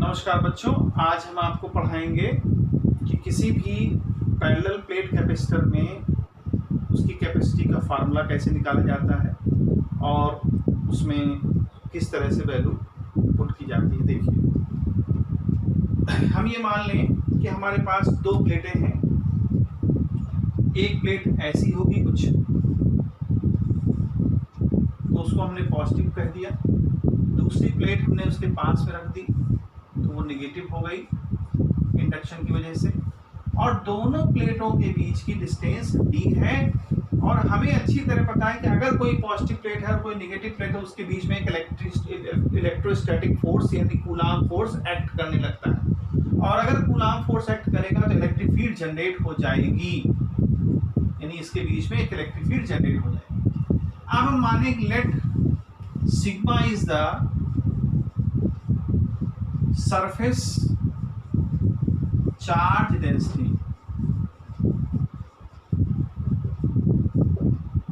नमस्कार बच्चों, आज हम आपको पढ़ाएंगे कि किसी भी पैरेलल प्लेट कैपेसिटर में उसकी कैपेसिटी का फार्मूला कैसे निकाला जाता है और उसमें किस तरह से वैल्यू पुट की जाती है। देखिए, हम ये मान लें कि हमारे पास दो प्लेटें हैं। एक प्लेट ऐसी होगी कुछ, तो उसको हमने पॉजिटिव कह दिया। दूसरी प्लेट हमने उसके पास में रख दी तो वो नेगेटिव हो गई इंडक्शन की वजह से। और दोनों प्लेटों के बीच की डिस्टेंस d है और हमें अच्छी तरह पता है कि अगर कोई पॉजिटिव प्लेट है और कोई नेगेटिव प्लेट है, उसके बीच में एक इलेक्ट्रोस्टैटिक फोर्स यानी कूलाम्ब फोर्स एक्ट करने लगता है। और अगर कूलाम्ब फोर्स एक्ट करेगा तो इलेक्ट्रिक फील्ड जनरेट हो जाएगी, यानी इसके बीच में एक इलेक्ट्रिक फील्ड जनरेट हो जाएगी। अब हम माने let sigma is the surface charge density.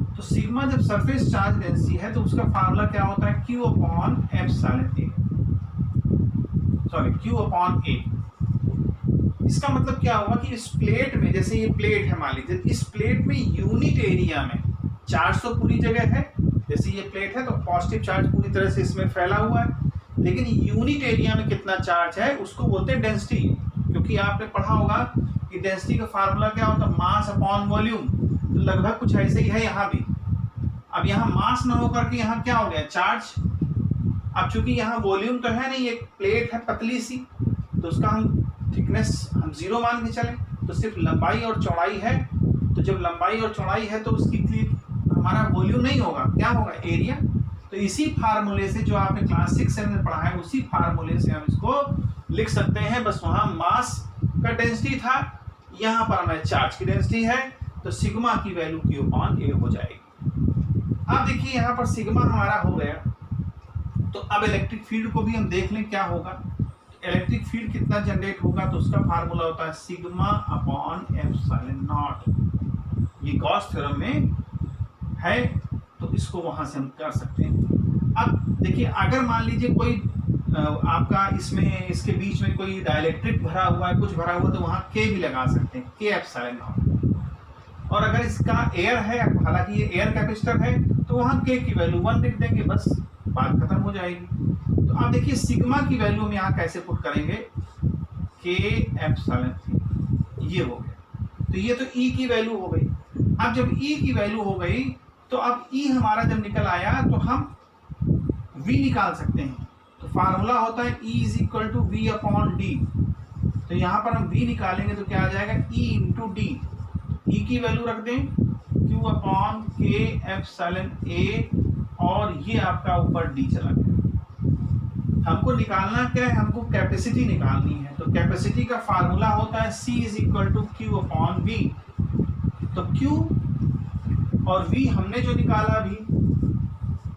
तो सिग्मा जब सरफेस चार्ज डेंसिटी है तो उसका फार्मूला क्या होता है, Q upon epsilon A, sorry Q upon A। इसका मतलब क्या हुआ कि इस प्लेट में, जैसे ये प्लेट है मान लीजिए, इस प्लेट में यूनिट एरिया में चार्ज तो पूरी जगह है। जैसे ये प्लेट है तो पॉजिटिव चार्ज पूरी तरह से इसमें फैला हुआ है, लेकिन यूनिट एरिया में कितना चार्ज है उसको बोलते हैं डेंसिटी। क्योंकि आपने पढ़ा होगा कि डेंसिटी का फार्मूला क्या होता है, मास अपॉन वॉल्यूम। तो लगभग कुछ ऐसे ही है यहाँ भी। अब यहाँ मास न होकर के यहाँ क्या हो गया, चार्ज। अब चूंकि यहाँ वॉल्यूम तो है नहीं, एक प्लेट है पतली सी, तो उसका हम थिकनेस हम 0 मान के चले, तो सिर्फ लंबाई और चौड़ाई है। तो जब लंबाई और चौड़ाई है तो उसकी हमारा वॉल्यूम नहीं होगा, क्या होगा, एरिया। तो इसी फार्मूले से, जो आपने क्लास 6-7 में पढ़ा है, उसी फार्मूले से हम इसको लिख सकते हैं। बस वहां मास का डेंसिटी था, यहाँ पर हमारे चार्ज की डेंसिटी है, तो सिग्मा की वैल्यू Q अपॉन A हो जाएगी। अब देखिए यहाँ पर सिग्मा हमारा हो गया, तो अब इलेक्ट्रिक फील्ड को भी हम देख लें क्या होगा। इलेक्ट्रिक फील्ड कितना जनरेट होगा, तो उसका फार्मूला होता है सिग्मा अपॉन एप्सिलॉन नॉट। ये गॉस थ्योरम में है, तो इसको वहां से हम कर सकते हैं। अब देखिए, अगर मान लीजिए कोई आपका इसमें इसके बीच में कोई डाइलेक्ट्रिक भरा हुआ है, कुछ भरा हुआ, तो वहां K भी लगा सकते हैं, K एप्सिलॉन नॉट। और अगर इसका एयर है, हालांकि ये एयर कैपेसिटर है, तो वहां K की वैल्यू 1 लिख देंगे, बस बात खत्म हो जाएगी। तो आप देखिए सिग्मा की वैल्यू हम यहाँ कैसे पुट करेंगे, K एप्सिलॉन, ये हो गया। तो ये तो E की वैल्यू हो गई। अब जब E की वैल्यू हो गई तो अब E हमारा जब निकल आया तो हम V निकाल सकते हैं। तो फार्मूला होता है E is equal to V upon D। तो यहाँ पर हम V निकालेंगे तो क्या आ जाएगा, E इंटू D। E की वैल्यू रख दें Q upon K epsilon A, और ये आपका ऊपर D चला गया। हमको निकालना क्या है, हमको कैपेसिटी निकालनी है। तो कैपेसिटी का फार्मूला होता है C is equal to Q upon V। तो Q और V हमने जो निकाला अभी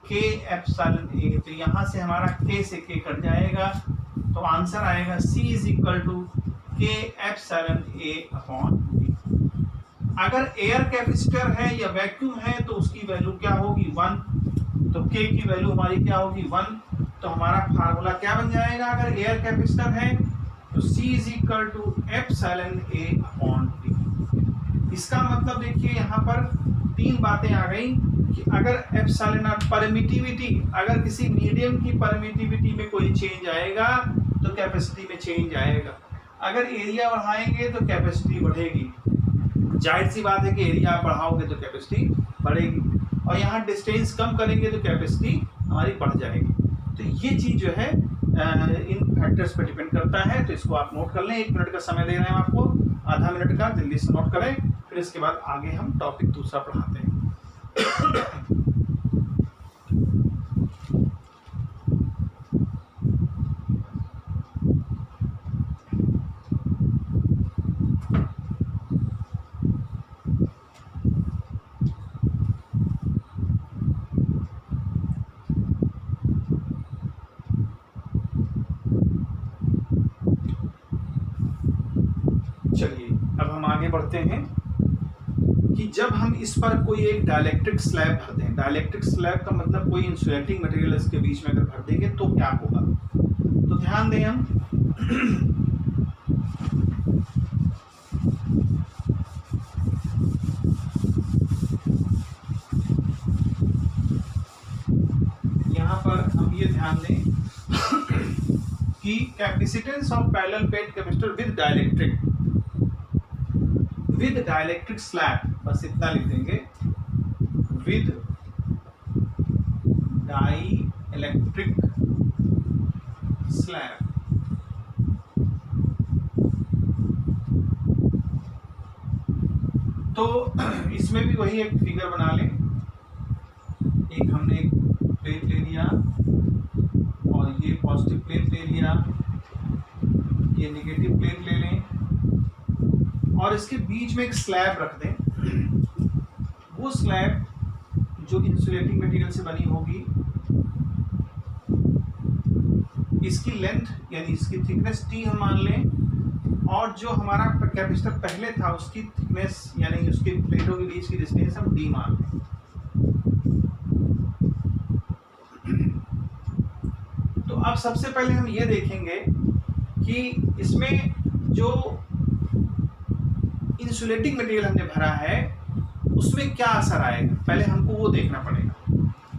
K एप्सिलॉन A, तो यहाँ से हमारा K से K कट जाएगा, तो आंसर आएगा C is equal to K epsilon A upon V। अगर एयर कैपेसिटर है या वैक्यूम है तो उसकी वैल्यू क्या होगी, 1। तो K की वैल्यू हमारी क्या होगी, 1। तो हमारा फार्मूला क्या बन जाएगा, अगर एयर कैपेसिटर है तो C is equal to epsilon A upon V। इसका मतलब देखिए यहाँ पर 3 बातें आ गई कि अगर एप्सिलॉन नॉट परमिटिविटी, अगर किसी मीडियम की परमिटिविटी में कोई चेंज आएगा तो कैपेसिटी में चेंज आएगा। अगर एरिया बढ़ाएंगे तो कैपेसिटी बढ़ेगी। जाहिर सी बात है कि एरिया आप बढ़ाओगे तो कैपेसिटी बढ़ेगी, और यहाँ डिस्टेंस कम करेंगे तो कैपेसिटी हमारी बढ़ जाएगी। तो ये चीज जो है इन फैक्टर्स पर डिपेंड करता है। तो इसको आप नोट कर लें, 1 मिनट का समय दे रहे हैं आपको, आधा मिनट का, जल्दी से नोट करें। फिर इसके बाद आगे हम टॉपिक दूसरा पढ़ाते हैं। चलिए अब हम आगे बढ़ते हैं कि जब हम इस पर कोई एक डाइलेक्ट्रिक स्लैब भर दें, डाइलेक्ट्रिक स्लैब का मतलब कोई इंसुलेटिंग मटेरियल इसके बीच में अगर भर देंगे तो क्या होगा। तो ध्यान दें हम यहाँ पर हम ये ध्यान दें कि capacitance of parallel plate capacitor with dielectric slab, बस इतना लिख देंगे, विद डाइलेक्ट्रिक स्लैब। तो इसमें भी वही एक फिगर बना लें, एक हमने एक प्लेट ले लिया और ये पॉजिटिव प्लेट ले लिया, ये नेगेटिव प्लेट ले लें और इसके बीच में एक स्लैब रख दें। वो स्लैब जो इंसुलेटिंग मटेरियल से बनी होगी, इसकी लेंथ यानी इसकी थिकनेस t हम मान लें और जो हमारा कैपेसिटर पहले था उसकी थिकनेस यानी उसके प्लेटों के बीच की डिस्टेंस हम d मान लें। तो अब सबसे पहले हम ये देखेंगे कि इसमें जो इंसुलेटिंग मटेरियल हमने भरा है उसमें क्या असर आएगा, पहले हमको वो देखना पड़ेगा।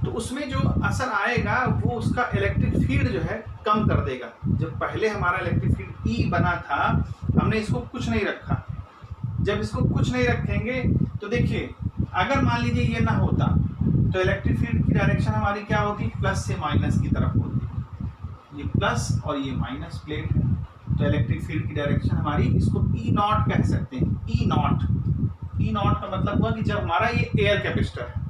तो उसमें जो असर आएगा वो उसका इलेक्ट्रिक फील्ड जो है कम कर देगा। जब पहले हमारा इलेक्ट्रिक फील्ड ई बना था, हमने इसको कुछ नहीं रखा। जब इसको कुछ नहीं रखेंगे तो देखिए, अगर मान लीजिए ये ना होता तो इलेक्ट्रिक फील्ड की डायरेक्शन हमारी क्या होती, प्लस से माइनस की तरफ होती। ये प्लस और ये माइनस प्लेट है, तो इलेक्ट्रिक फील्ड की डायरेक्शन हमारी, इसको ई नॉट कह सकते हैं। ई नॉट का मतलब हुआ कि जब हमारा ये एयर कैपेसिटर है,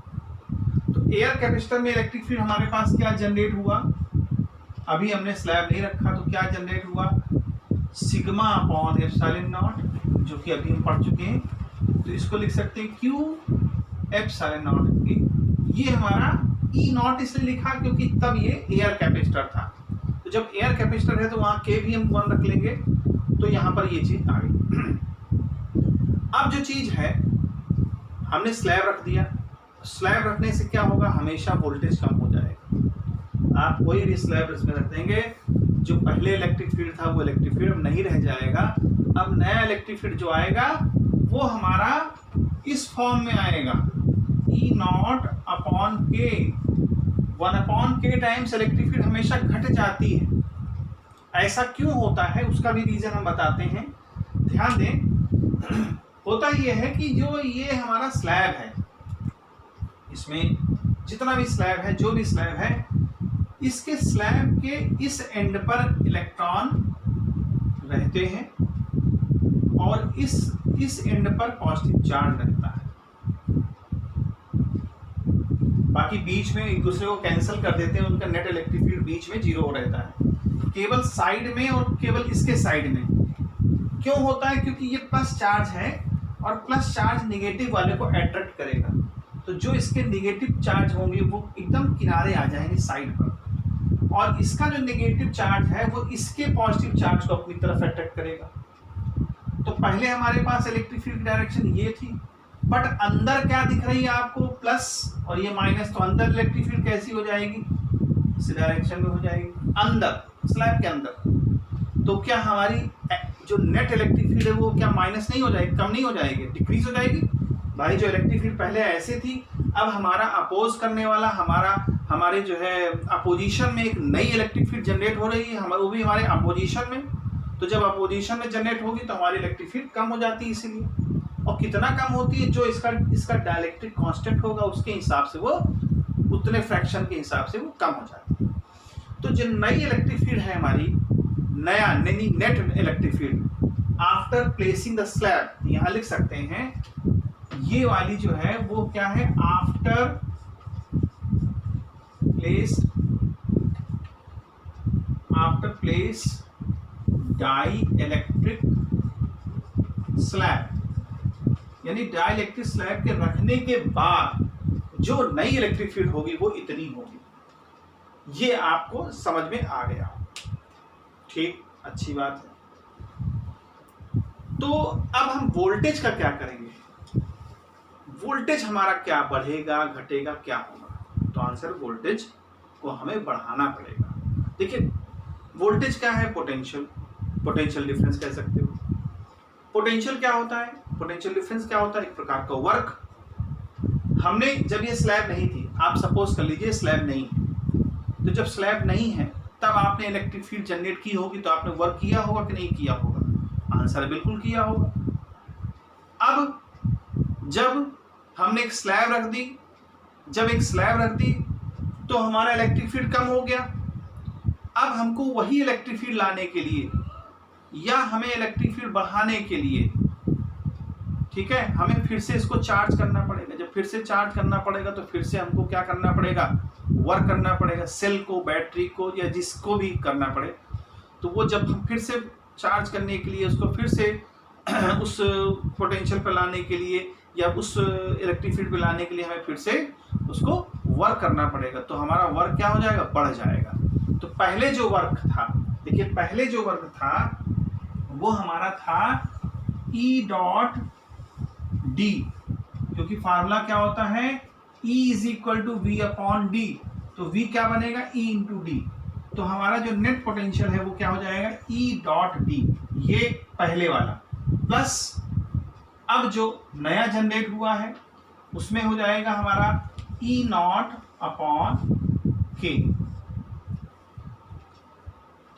तो एयर कैपेसिटर में इलेक्ट्रिक फील्ड हमारे पास क्या जनरेट हुआ, अभी हमने स्लैब नहीं रखा तो क्या जनरेट हुआ, सिग्मा अपॉन एप्सिलॉन नॉट, जो कि अभी हम पढ़ चुके हैं। तो इसको लिख सकते हैं क्यू एप्सिलॉन नॉट। ये हमारा ई नॉट इसलिए लिखा क्योंकि तब ये एयर कैपेसिटर था। तो जब एयर कैपेसिटर है तो वहाँ के भी हम 1 रख लेंगे, तो यहाँ पर ये चीज आ गई। अब जो चीज है, हमने स्लैब रख दिया। स्लैब रखने से क्या होगा, हमेशा वोल्टेज कम हो जाएगा। आप कोई भी स्लैब इसमें रख देंगे, जो पहले इलेक्ट्रिक फील्ड था वो इलेक्ट्रिक फील्ड अब नहीं रह जाएगा। अब नया इलेक्ट्रिक फील्ड जो आएगा वो हमारा इस फॉर्म में आएगा, ई नॉट अपॉन के। 1 अपॉन के टाइम्स इलेक्ट्रिक फील्ड हमेशा घट जाती है। ऐसा क्यों होता है उसका भी रीजन हम बताते हैं, ध्यान दें। होता ये है कि जो ये हमारा स्लैब है, इसमें जितना भी स्लैब है, जो भी स्लैब है, इसके स्लैब के इस एंड पर इलेक्ट्रॉन रहते हैं और इस एंड पर पॉजिटिव चार्ज रहता है। बाकी बीच में एक दूसरे को कैंसिल कर देते हैं, उनका नेट इलेक्ट्रिक फील्ड बीच में 0 रहता है। केवल साइड में और केवल इसके साइड में क्यों होता है, क्योंकि ये प्लस चार्ज है और प्लस चार्ज नेगेटिव वाले को अट्रैक्ट करेगा। तो जो इसके नेगेटिव चार्ज होंगे वो एकदम किनारे आ जाएंगे साइड पर, और इसका जो नेगेटिव चार्ज है वो इसके पॉजिटिव चार्ज को अपनी तरफ अट्रैक्ट करेगा। तो पहले हमारे पास इलेक्ट्रिक फील्ड डायरेक्शन ये थी, बट अंदर क्या दिख रही है आपको, प्लस और ये माइनस। तो अंदर इलेक्ट्रिक फील्ड कैसी हो जाएगी, इस डायरेक्शन में हो जाएगी, अंदर स्लैब के अंदर। तो क्या हमारी जो नेट इलेक्ट्रिक फील्ड है वो क्या माइनस नहीं हो जाएगी, कम नहीं हो जाएगी, डिक्रीज हो जाएगी। भाई जो इलेक्ट्रिक फील्ड पहले ऐसे थी, अब हमारा अपोज करने वाला हमारे जो है अपोजिशन में एक नई इलेक्ट्रिक फील्ड जनरेट हो रही है, वो भी हमारे अपोजिशन में। तो जब अपोजिशन में जनरेट होगी तो हमारी इलेक्ट्रिक फील्ड कम हो जाती है इसीलिए। और कितना कम होती है, जो इसका डाइलेक्ट्रिक कांस्टेंट होगा उसके हिसाब से वो उतने फ्रैक्शन के हिसाब से वो कम हो जाती है। तो जो नई इलेक्ट्रिक फील्ड है हमारी, नया net electric field after placing the slab, यहाँ लिख सकते हैं ये वाली जो है वो क्या है, after place dielectric slab, यानी डाई इलेक्ट्रिक स्लैब के रखने के बाद जो नई इलेक्ट्रिक फील्ड होगी वो इतनी होगी। ये आपको समझ में आ गया, ठीक, अच्छी बात है। तो अब हम वोल्टेज का क्या करेंगे, वोल्टेज हमारा क्या बढ़ेगा घटेगा क्या होगा, तो आंसर वोल्टेज को हमें बढ़ाना पड़ेगा। देखिए वोल्टेज क्या है, पोटेंशियल, पोटेंशियल डिफरेंस कह सकते हो। पोटेंशियल क्या होता है, पोटेंशियल डिफरेंस क्या होता है, एक प्रकार का वर्क। हमने जब ये स्लैब नहीं थी, आप सपोज कर लीजिए स्लैब नहीं है, तो जब स्लैब नहीं है तब आपने इलेक्ट्रिक फील्ड जनरेट की होगी, तो आपने वर्क किया होगा कि नहीं किया होगा? आंसर बिल्कुल किया होगा। अब जब हमने एक स्लैब रख दी, जब एक स्लैब रख दी तो हमारा इलेक्ट्रिक फील्ड कम हो गया। अब हमको वही इलेक्ट्रिक फील्ड लाने के लिए या हमें इलेक्ट्रिक फील्ड बढ़ाने के लिए, ठीक है, हमें फिर से इसको चार्ज करना पड़ेगा। जब फिर से चार्ज करना पड़ेगा तो फिर से हमको क्या करना पड़ेगा, वर्क करना पड़ेगा, सेल को, बैटरी को, या जिसको भी करना पड़े। तो वो जब हम फिर से चार्ज करने के लिए उसको फिर से उस पोटेंशियल पर लाने के लिए या उस इलेक्ट्रिक फील्ड पे लाने के लिए हमें फिर से उसको वर्क करना पड़ेगा। तो हमारा वर्क क्या हो जाएगा, बढ़ जाएगा। तो पहले जो वर्क था, देखिए पहले जो वर्क था वो हमारा था E डॉट डी, क्योंकि फार्मूला क्या होता है, E is equal to V upon D. तो V क्या बनेगा, E इंटू डी। तो हमारा जो नेट पोटेंशियल है वो क्या हो जाएगा, E डॉट डी, ये पहले वाला, प्लस अब जो नया जनरेट हुआ है उसमें हो जाएगा हमारा E नॉट अपॉन के।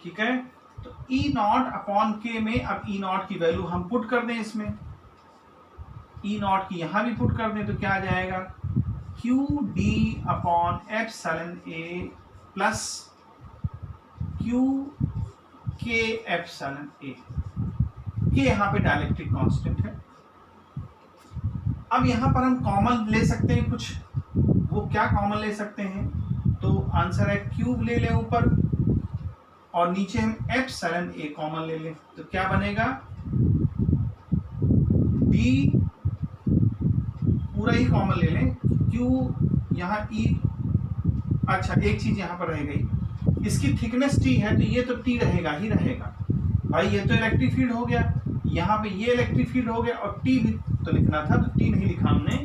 ठीक है, तो E नॉट अपॉन के में अब E नॉट की वैल्यू हम पुट कर दें, इसमें E नॉट की यहां भी पुट कर दें, तो क्या आ जाएगा, क्यू डी अपॉन एप्सिलॉन ए प्लस क्यू के एप्सिलॉन ए। के यहाँ पे डाइलेक्ट्रिक कांस्टेंट है। अब यहाँ पर हम कॉमन ले सकते हैं कुछ, वो क्या कॉमन ले सकते हैं, तो आंसर है क्यूब ले लें ऊपर और नीचे हम एप्सिलॉन ए कॉमन ले लें, तो क्या बनेगा, डी पूरा ही कॉमन ले लें, क्यू यहाँ ई, अच्छा एक चीज यहाँ पर रह गई, इसकी थिकनेस टी है तो ये तो टी रहेगा ही रहेगा भाई, ये तो इलेक्ट्रिक फील्ड हो गया, यहाँ पे ये इलेक्ट्रिक फील्ड हो गया, और टी भी तो लिखना था, तो टी नहीं लिखा हमने,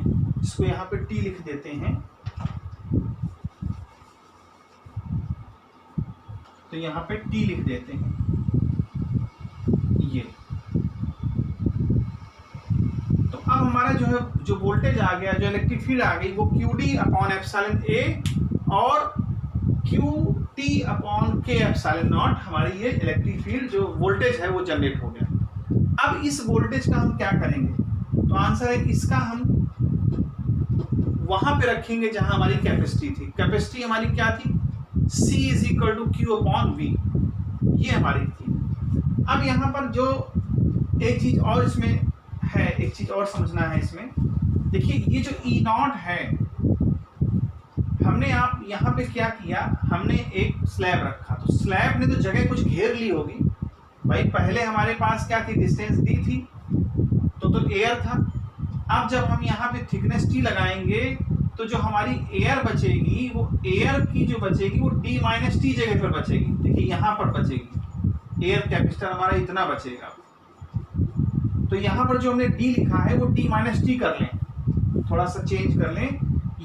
इसको यहाँ पे टी लिख देते हैं। तो यहाँ पे टी लिख देते हैं, ये तो अब हमारा जो है, जो वोल्टेज आ गया, जो इलेक्ट्रिक फील्ड आ गई, वो क्यू डी अपॉन एप्सिलॉन ए और क्यू टी अपॉन के एप्सिलॉन नॉट, हमारी ये इलेक्ट्रिक फील्ड जो वोल्टेज है वो जनरेट हो गया। अब इस वोल्टेज का हम क्या करेंगे, तो आंसर है इसका हम वहां पे रखेंगे जहां हमारी कैपेसिटी थी। कैपेसिटी हमारी क्या थी, C is equal to Q upon V, ये हमारी थी। अब यहाँ पर जो एक चीज और इसमें है, एक चीज और समझना है इसमें, देखिए ये जो E नॉट है, हमने आप यहाँ पे क्या किया, हमने एक स्लैब रखा, तो स्लैब ने तो जगह कुछ घेर ली होगी भाई, पहले हमारे पास क्या थी, डिस्टेंस दी थी, तो एयर था। अब जब हम यहाँ पे थिकनेस टी लगाएंगे तो जो हमारी एयर बचेगी, वो एयर की जो बचेगी वो डी माइनस टी जगह पर बचेगी। देखिए यहाँ पर बचेगी, एयर कैपेसिटर हमारा इतना बचेगा, तो यहाँ पर जो हमने डी लिखा है वो डी माइनस टी कर लें, थोड़ा सा चेंज कर लें,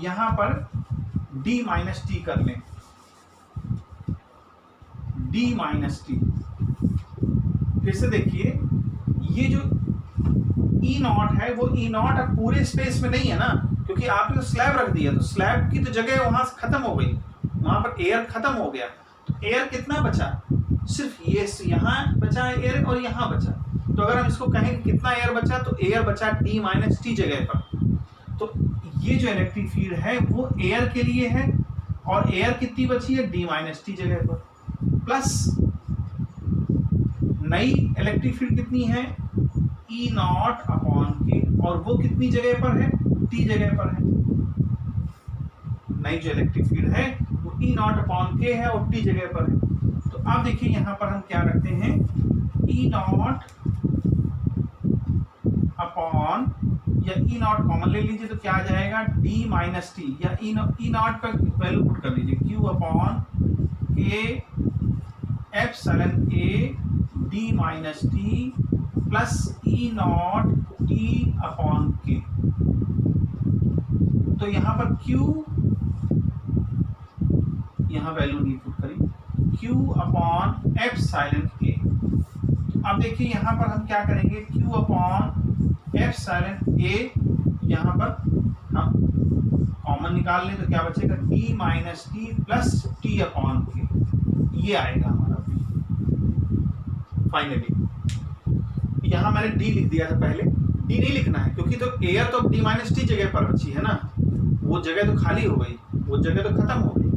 यहाँ पर डी माइनस टी कर लें, डी माइनस टी। फिर से देखिए, ये जो E नॉट है वो E नॉट अब पूरे स्पेस में नहीं है ना, क्योंकि आपने तो स्लैब रख दिया, तो स्लैब की तो जगह वहां से खत्म हो गई, वहां पर एयर खत्म हो गया, तो एयर कितना बचा, सिर्फ ये यहाँ बचा एयर और यहाँ बचा। तो अगर हम इसको कहें कितना एयर बचा, तो एयर बचा डी माइनस टी जगह पर। तो ये जो इलेक्ट्रिक फील्ड है वो एयर के लिए है, और एयर कितनी बची है, डी माइनस टी जगह पर, प्लस नई इलेक्ट्रिक फील्ड कितनी है, E नॉट अपॉन के, और वो कितनी जगह पर है, टी जगह पर है। नई जो इलेक्ट्रिक फील्ड है वो E नॉट अपॉन के है और टी जगह पर है। तो अब देखिए यहाँ पर हम क्या रखते हैं, E नॉट अपॉन, या E नॉट कॉमन ले लीजिए, तो क्या आ जाएगा, डी माइनस टी, या E नॉट का वैल्यू पुट कर लीजिए, क्यू अपॉन के epsilon A D minus T plus E not T upon के। तो यहाँ पर Q, यहाँ वैल्यू नहीं पुट करी, Q अपॉन एप्सिलॉन ए। अब देखिए यहाँ पर हम क्या करेंगे, Q अपॉन एप्सिलॉन ए, यहाँ पर हम कॉमन निकाल लें तो क्या बचेगा, T minus T plus T upon K, ये आएगा हमारा फाइनली। यहाँ मैंने डी लिख दिया था पहले, डी नहीं लिखना है क्योंकि तो एयर तो डी माइनस टी जगह पर बची है ना, वो जगह तो खाली हो गई, वो जगह तो खत्म हो गई।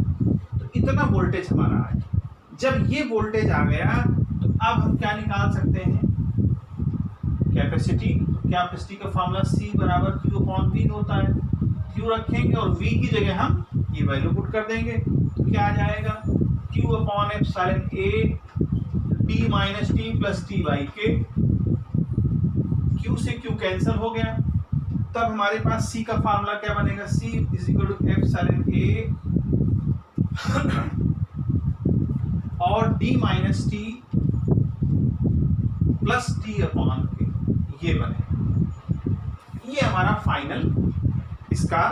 तो इतना वोल्टेज हमारा आया। जब ये वोल्टेज आ गया तो अब हम क्या निकाल सकते हैं, कैपेसिटी। कैपेसिटी का फॉर्मूला C बराबर Q अपॉन V होता है। Q रखेंगे और V की जगह हम ये वैल्यू पुट कर देंगे तो क्या आ जाएगा, Q upon epsilon A T minus T plus T by के। Q से Q कैंसिल हो गया, तब हमारे पास C का फॉर्मूला क्या बनेगा, C is equal to epsilon A और D minus T plus T upon K, ये बने। ये हमारा फाइनल इसका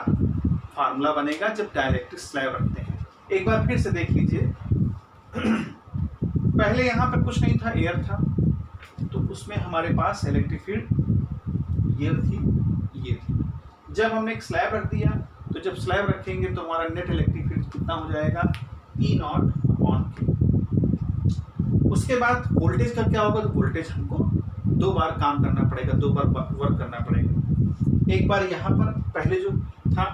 फार्मूला बनेगा जब डाइलेक्ट्रिक स्लैब रखते हैं। एक बार फिर से देख लीजिए, पहले यहाँ पर कुछ नहीं था, एयर था, तो उसमें हमारे पास इलेक्ट्रिक फील्ड ये थी, ये थी। जब हमने एक स्लैब रख दिया तो जब स्लैब रखेंगे तो हमारा नेट इलेक्ट्रिक फील्ड कितना हो जाएगा, E नॉट अपॉन के। उसके बाद वोल्टेज का क्या होगा, तो वोल्टेज हमको दो बार काम करना पड़ेगा, दो बार वर्क करना पड़ेगा। एक बार यहाँ पर पहले जो था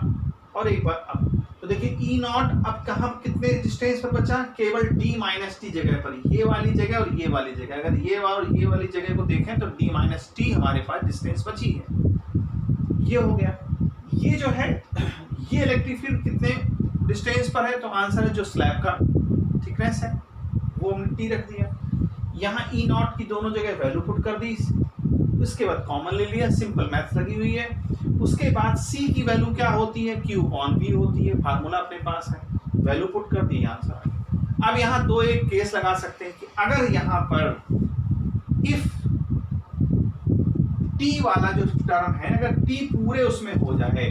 और एक बार अब। तो देखिए E नॉट अब कहाँ कितने डिस्टेंस पर बचा, केवल D माइनस टी जगह पर, ये वाली जगह और ये वाली जगह। अगर ये और ये वाली जगह को देखें तो D माइनस टी हमारे पास डिस्टेंस बची है। ये हो गया। ये जो है ये इलेक्ट्रिक फील्ड कितने डिस्टेंस पर है, तो आंसर है जो स्लैब का थिकनेस है वो हमने टी रख दिया। यहाँ E नॉट की दोनों जगह वैल्यू पुट कर दी, उसके बाद कॉमन ले लिया, सिंपल मैथ लगी हुई है। उसके बाद C की वैल्यू क्या होती है, Q अपॉन V होती है, फार्मूला अपने पास है, वैल्यू पुट कर दी, आंसर। अब यहाँ दो एक केस लगा सकते हैं कि अगर यहाँ पर इफ T वाला जो टर्म है, अगर T पूरे उसमें हो जाए,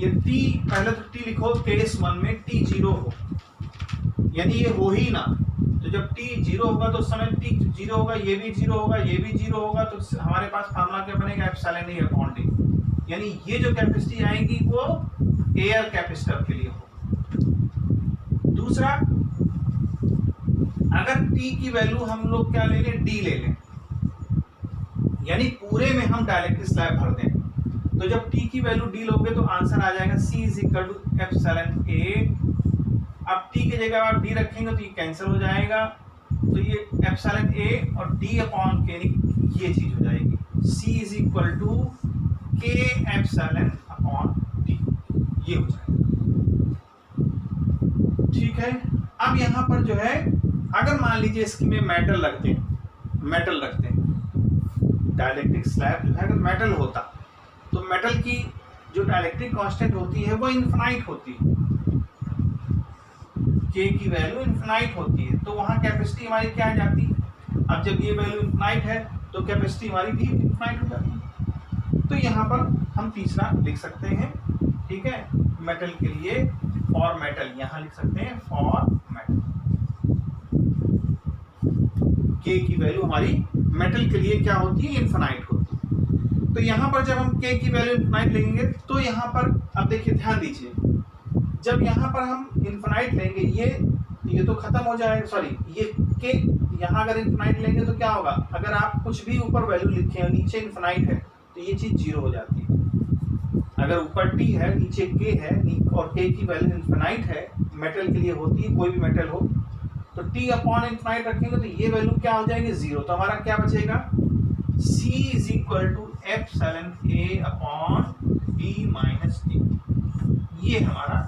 ये T पहले तो T लिखो, केस 1 में T 0 हो, यानी ये हो ही ना, तो जब T 0 होगा तो उस समय T 0 होगा, ये भी 0 होगा, ये भी 0 होगा, तो हमारे पास फार्मूला क्या बनेगा, एप्सिलॉन A अपॉन D। यानी ये जो कैपेसिटी आएगी वो एयर कैपेसिटर के लिए हो। दूसरा, अगर T की वैल्यू हम लोग क्या ले लें, D ले लें, यानी पूरे में हम डायरेक्टली स्लैब भर दें, तो जब T की वैल्यू D लोगे तो आंसर आ जाएगा C is equal to epsilon A। अब T की जगह आप D रखेंगे तो ये कैंसिल हो जाएगा, तो ये एप्सिलॉन A और D अपॉन के ये चीज हो जाएगी, C is equal to K epsilon upon D, ये हो जाएगा। ठीक है। अब यहाँ पर जो है, अगर मान लीजिए इसकी में मेटल रखते हैं, डाइलेक्ट्रिक स्लैब जो है अगर मेटल होता तो मेटल की जो डाइलेक्ट्रिक कांस्टेंट होती है वो इनफाइनाइट होती है, K की वैल्यू इनफाइनाइट होती है, तो वहाँ कैपेसिटी हमारी क्या आ जाती है। अब जब ये वैल्यू इनफाइनाइट है तो कैपेसिटी हमारी भी इनफाइनाइट हो जाती है। तो यहाँ पर हम तीसरा लिख सकते हैं, ठीक है, मेटल के लिए फॉर मेटल यहाँ लिख सकते हैं फॉर मेटल, K की वैल्यू हमारी मेटल के लिए क्या होती है, इनफाइनाइट होती है। तो यहाँ पर जब हम K की वैल्यू इनफाइनाइट लेंगे तो यहाँ पर अब देखिए ध्यान दीजिए, जब यहाँ पर हम इनफाइनाइट लेंगे ये तो खत्म हो जाएगा, सॉरी ये K यहाँ अगर इनफाइनाइट लेंगे तो क्या होगा, अगर आप कुछ भी ऊपर वैल्यू लिखे और नीचे इनफाइनाइट है तो ये चीज 0 हो जाती है। अगर ऊपर T है नीचे K है और K की वैल्यू इनफाइनाइट है, मेटल के लिए होती है, कोई भी मेटल हो, तो T अपॉन इनफाइनाइट रखेंगे तो ये वैल्यू क्या हो जाएगी, 0। तो हमारा क्या बचेगा, C is equal to epsilon A upon D minus T, ये हमारा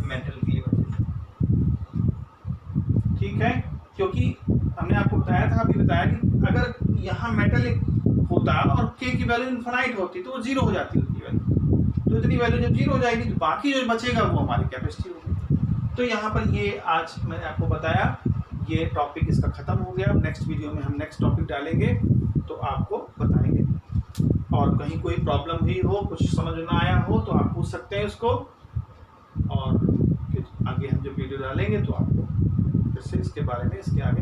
मेटल के लिए बचेगा। ठीक है, क्योंकि हमने आपको बताया था, अभी बताया कि अगर यहाँ मेटल होता और K की वैल्यू इनफाइनाइट होती तो वो 0 हो जाती उसकी वैल्यू, तो इतनी वैल्यू जब 0 हो जाएगी तो बाकी जो बचेगा वो हमारी कैपेसिटी होगी। तो यहाँ पर ये आज मैंने आपको बताया, ये टॉपिक इसका खत्म हो गया। नेक्स्ट वीडियो में हम नेक्स्ट टॉपिक डालेंगे तो आपको बताएंगे, और कहीं कोई प्रॉब्लम हुई हो, कुछ समझ ना आया हो तो आप पूछ सकते हैं उसको, और फिर आगे हम जब वीडियो डालेंगे तो आपको फिर से इसके बारे में इसके आगे